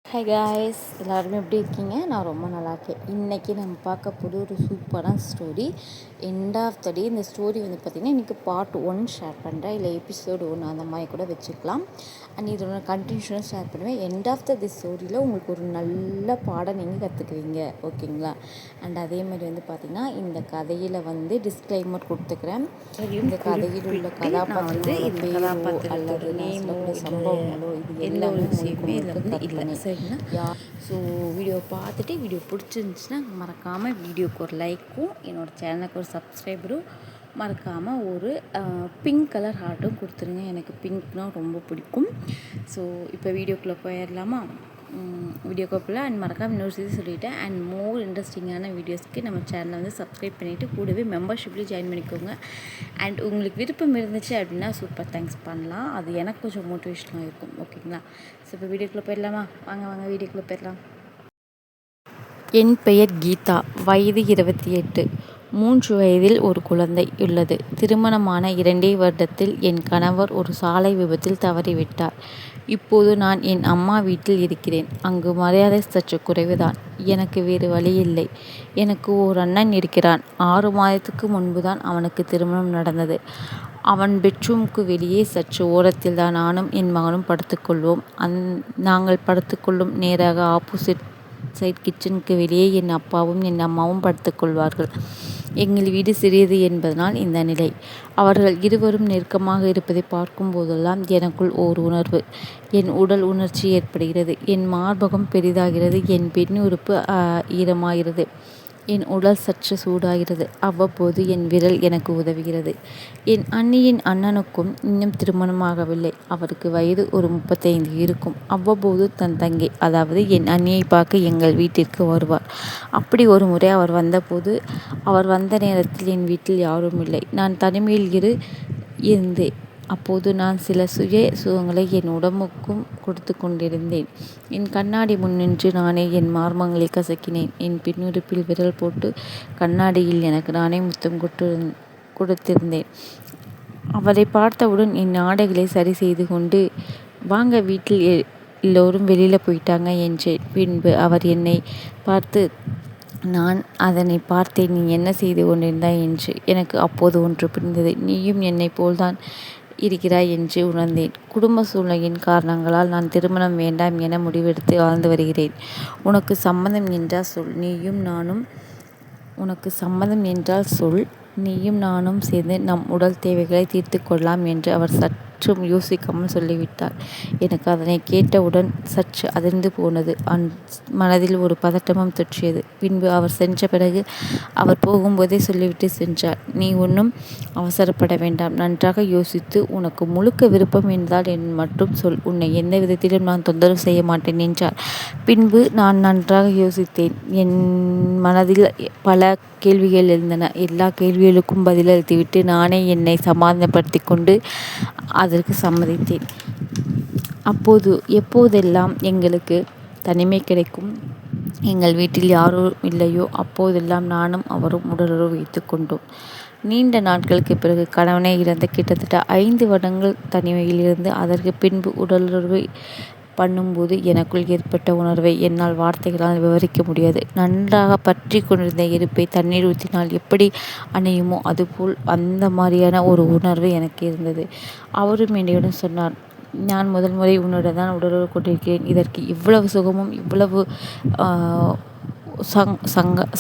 Hi guys, எல்லாருமே எப்படி இருக்கீங்க? நான் ரொம்ப நல்லா இருக்கேன். இன்றைக்கி நம்ம பார்க்க போகிற ஒரு சூப்பரான ஸ்டோரி. எண்ட் ஆஃப் த டே இந்த ஸ்டோரி பார்த்திங்கன்னா இன்றைக்கி பார்ட் 1 ஷேர் பண்ணுறேன், இல்லை எபிசோடு 1 அந்த மாதிரி கூட வச்சுக்கலாம். அண்ட் இதோட கண்டினியூஷனாக ஷேர் பண்ணுவேன். எண்ட் ஆஃப் த ஸ்டோரியில் உங்களுக்கு ஒரு நல்ல பாடம் நீங்கள் கற்றுக்குவீங்க, ஓகேங்களா? அண்ட் அதே மாதிரி பார்த்திங்கன்னா இந்த கதையில் டிஸ்க்ளைமர் கொடுத்துக்கிறேன். இந்த கதையில் உள்ள கதாபாத்திரங்களோட பேரோ அல்லது சம்பவங்களோ இது எல்லாமே உங்களுக்கு இல்லை. ஸோ வீடியோ பார்த்துட்டு வீடியோ பிடிச்சிருந்துச்சுன்னா மறக்காமல் வீடியோக்கு ஒரு லைக்கும், என்னோடய சேனலுக்கு ஒரு சப்ஸ்கிரைபரும், மறக்காமல் ஒரு பிங்க் கலர் ஹார்ட்டும் கொடுத்துருங்க. எனக்கு பிங்க்னால் ரொம்ப பிடிக்கும். ஸோ இப்போ வீடியோக்குள்ளே போயிடலாமா? வீடியோக்கு போகலாம். அண்ட் மறக்காமல் இன்னொரு செய்தி சொல்லிவிட்டேன். அண்ட் மோர் இன்ட்ரெஸ்டிங்கான வீடியோஸ்க்கு நம்ம சேனலை சப்ஸ்கிரைப் பண்ணிவிட்டு கூடவே மெம்பர்ஷிப்லேயும் ஜாயின் பண்ணிக்கோங்க. அண்ட் உங்களுக்கு விருப்பம் இருந்துச்சு அப்படின்னா சூப்பர் தேங்க்ஸ் பண்ணலாம். அது எனக்கு கொஞ்சம் மோட்டிவேஷனாக இருக்கும், ஓகேங்களா? ஸோ இப்போ வீடியோக்குள்ளே போயிடலாமா? வாங்க வீடியோக்குள்ளே போயிடலாம். என் பெயர் கீதா, வயது 28. 3 வயதில் ஒரு குழந்தை உள்ளது. திருமணமான 2 வருடத்தில் என் கணவர் ஒரு சாலை விபத்தில் தவறிவிட்டார். இப்போது நான் என் அம்மா வீட்டில் இருக்கிறேன். அங்கு மரியாதை சற்று குறைவுதான். எனக்கு வேறு வழியில்லை. எனக்கு ஓர் அண்ணன் இருக்கிறான். 6 மாதத்துக்கு முன்புதான் அவனுக்கு திருமணம் நடந்தது. அவன் பெட்ரூமுக்கு வெளியே சற்று ஓரத்தில் தான் நானும் என் மகனும் படுத்துக்கொள்வோம். நாங்கள் படுத்துக்கொள்ளும் நேராக ஆப்போசிட் சைட் கிச்சனுக்கு வெளியே என் அப்பாவும் என் அம்மாவும் படுத்துக்கொள்வார்கள். எங்கள் வீடு சிறியது என்பதனால் இந்த நிலை. அவர்கள் இருவரும் நெருக்கமாக இருப்பதை பார்க்கும் போதெல்லாம் எனக்குள் ஓர் உணர்வு, என் உடல் உணர்ச்சி ஏற்படுகிறது. என் மார்பகம் பெரிதாகிறது. என் பெண் உறுப்பு ஈரமாகிறது. என் உடல் சற்று சூடாகிறது. அவ்வப்போது என் விரல் எனக்கு உதவுகிறது. என் அண்ணியின் அண்ணனுக்கும் இன்னும் திருமணமாகவில்லை. அவருக்கு வயது ஒரு 35 இருக்கும். அவ்வப்போது தன் தங்கை, அதாவது என் அண்ணியை பார்க்க எங்கள் வீட்டிற்கு வருவார். அப்படி ஒரு முறை அவர் வந்த நேரத்தில் என் வீட்டில் யாரும் இல்லை. நான் தனிமையில் இருந்தேன். அப்போது நான் சில சுகங்களை என் உடம்புக்கும் கொடுத்து கொண்டிருந்தேன். என் கண்ணாடி முன் நின்று நானே என் மார்பங்களை கசக்கினேன். என் பின்னுறுப்பில் விரல் போட்டு கண்ணாடியில் எனக்கு நானே முத்தம் கொடுத்திருந்தேன். அவரை பார்த்தவுடன் என் ஆடைகளை சரி செய்து கொண்டு, வாங்க வீட்டில் எல்லோரும் வெளியில் போயிட்டாங்க என்றேன். பின்பு அவர் என்னை பார்த்து, நான் அதனை பார்த்தேன், நீ என்ன செய்து கொண்டிருந்தாய் என்று. எனக்கு அப்போது ஒன்று புரிந்தது. நீயும் என்னை போல்தான் இருக்கிறாய் என்று உணர்ந்தேன். குடும்ப சூழ்நிலையின் காரணங்களால் நான் திருமணம் வேண்டாம் என முடிவெடுத்து வாழ்ந்து வருகிறேன். உனக்கு சம்மதம் என்றால் சொல், நீயும் நானும் சேர்ந்து நம் உடல் தேவைகளை தீர்த்து கொள்ளலாம் என்று அவர் சற்றும் யோசிக்காமல் சொல்லிவிட்டார். எனக்கு அதனை கேட்டவுடன் சற்று அதிர்ந்து போனது. மனதில் ஒரு பதட்டமும் தொற்றியது. பின்பு அவர் சென்ற பிறகு அவர் போகும்போதே சொல்லிவிட்டு சென்றார். நீ ஒன்றும் அவசரப்பட வேண்டாம். நன்றாக யோசித்து உனக்கு முழுக்க விருப்பம் என்றால் என் மட்டும் சொல். உன்னை எந்த விதத்திலும் நான் தொந்தரவு செய்ய மாட்டேன் என்றார். பின்பு நான் நன்றாக யோசித்தேன். என் மனதில் பல கேள்விகள் இருந்தன. எல்லா கேள்விகளுக்கும் பதிலளித்துவிட்டு நானே என்னை சமாதானப்படுத்தி கொண்டு அதற்கு சம்மதித்தேன். எப்போதெல்லாம் எங்களுக்கு தனிமை கிடைக்கும், எங்கள் வீட்டில் யாரும் இல்லையோ அப்போதெல்லாம் நானும் அவரும் உடலுறவு வைத்து கொண்டோம். நீண்ட நாட்களுக்கு பிறகு கணவனை இழந்த கிட்டத்தட்ட 5 வருடங்கள் தனிமையில் இருந்து அதற்கு பின்பு உடலுறவு பண்ணும்போது எனக்குள் ஏற்பட்ட உணர்வை என்னால் வார்த்தைகளால் விவரிக்க முடியாது. நன்றாக பற்றி கொண்டிருந்த இருப்பை தண்ணீர் ஊற்றினால் எப்படி அணையுமோ அதுபோல் அந்த மாதிரியான ஒரு உணர்வு எனக்கு இருந்தது. அவரும் என்னிடம் சொன்னார், நான் முதல் முறை உன்னுடன் தான் உடலுறவு கொண்டிருக்கிறேன். இதற்கு இவ்வளவு சுகமும் இவ்வளவு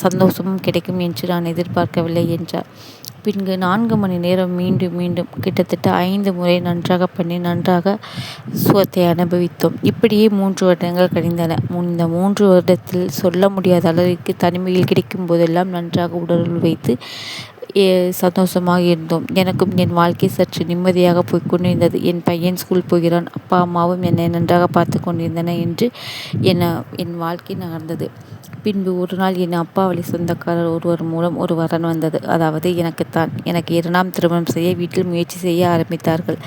சந்தோஷமும் கிடைக்கும் என்று நான் எதிர்பார்க்கவில்லை என்றார். பின்பு 4 மணி நேரம் மீண்டும் கிட்டத்தட்ட 5 முறை நன்றாக பண்ணி நன்றாக சுகத்தை அனுபவித்தோம். இப்படியே 3 வருடங்கள் கழிந்தன. இந்த 3 வருடத்தில் சொல்ல முடியாத அளவிற்கு தனிமையில் கிடைக்கும் போதெல்லாம் நன்றாக உடலுறவு வைத்து சந்தோஷமாக இருந்தோம். எனக்கும் என் வாழ்க்கை சற்று நிம்மதியாக போய்கொண்டிருந்தது. என் பையன் ஸ்கூல் போகிறான். அப்பா அம்மாவும் என்னை நன்றாக பார்த்து கொண்டிருந்தனர் என்று என் வாழ்க்கை நகர்ந்தது. பின்பு ஒரு நாள் என் அப்பா வழி சொந்தக்காரர் ஒருவர் மூலம் ஒரு வரன் வந்தது. அதாவது எனக்கு 2ஆம் திருமணம் செய்ய வீட்டில் முயற்சி செய்ய ஆரம்பித்தார்கள்.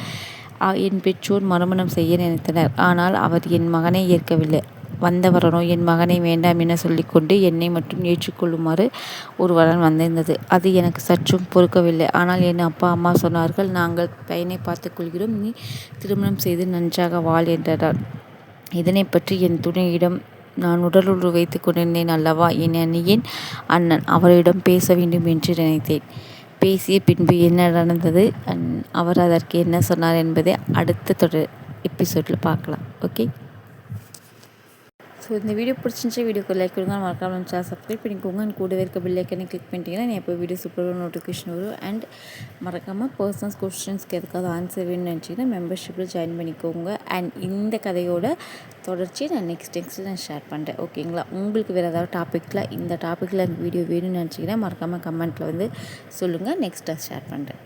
என் பெற்றோர் மறுமணம் செய்ய நினைத்தனர். ஆனால் அவர் என் மகனை ஏற்கவில்லை. வந்த வரனோ என் மகனை வேண்டாம் என சொல்லிக்கொண்டு என்னை மட்டும் ஏற்றுக்கொள்ளுமாறு ஒரு வரன் வந்திருந்தது. அது எனக்கு சற்றும் பொறுக்கவில்லை. ஆனால் என் அப்பா அம்மா சொன்னார்கள், நாங்கள் பையனை பார்த்துக்கொள்கிறோம், நீ திருமணம் செய்து நன்றாக வாழ் என்றனர். இதனை பற்றி என் துணையிடம் நான் உடலுறவு வைத்து கொண்டிருந்தேன் அல்லவா, என் அண்ணியின் அண்ணன் அவரிடம் பேச வேண்டும் என்று நினைத்தேன். பேசிய பின்பு என்ன நடந்தது, அவர் அதற்கு என்ன சொன்னார் என்பதை அடுத்த தொடர் எபிசோடில் பார்க்கலாம். ஓகே, ஸோ இந்த வீடியோ பிடிச்சிருந்துச்சி, வீடியோக்கு லைக் கொடுங்க, மறக்காம சேனல் சப்ஸ்கிரைப் பண்ணிக்கோங்க. கூடவே இருக்க பெல் ஐக்கனை கிளிக் பண்ணிட்டீங்கன்னா நான் எப்போ வீடியோ சூப்பராக நோட்டிஃபிகேஷன் வரும். அண்ட் மறக்காமல் பர்சனல் கொஸ்டின்ஸ்க்கு எதுக்காவது ஆன்சர் வேணும்னு நினச்சிங்கன்னா மெம்பர்ஷிப்பில் ஜாயின் பண்ணிக்கோங்க. அண்ட் இந்த கதையோட தொடர்ச்சியை நான் நெக்ஸ்ட் நான் ஷேர் பண்ணுறேன். ஓகேங்களா, உங்களுக்கு வேறு ஏதாவது டாப்பிக்கில் இந்த டாப்பிக்கில் எனக்கு வீடியோ வேணும்னு நினச்சிங்கன்னா மறக்காமல் கமெண்ட்டில் வந்து சொல்லுங்கள். நெக்ஸ்ட்டாக ஷேர் பண்ணுறேன்.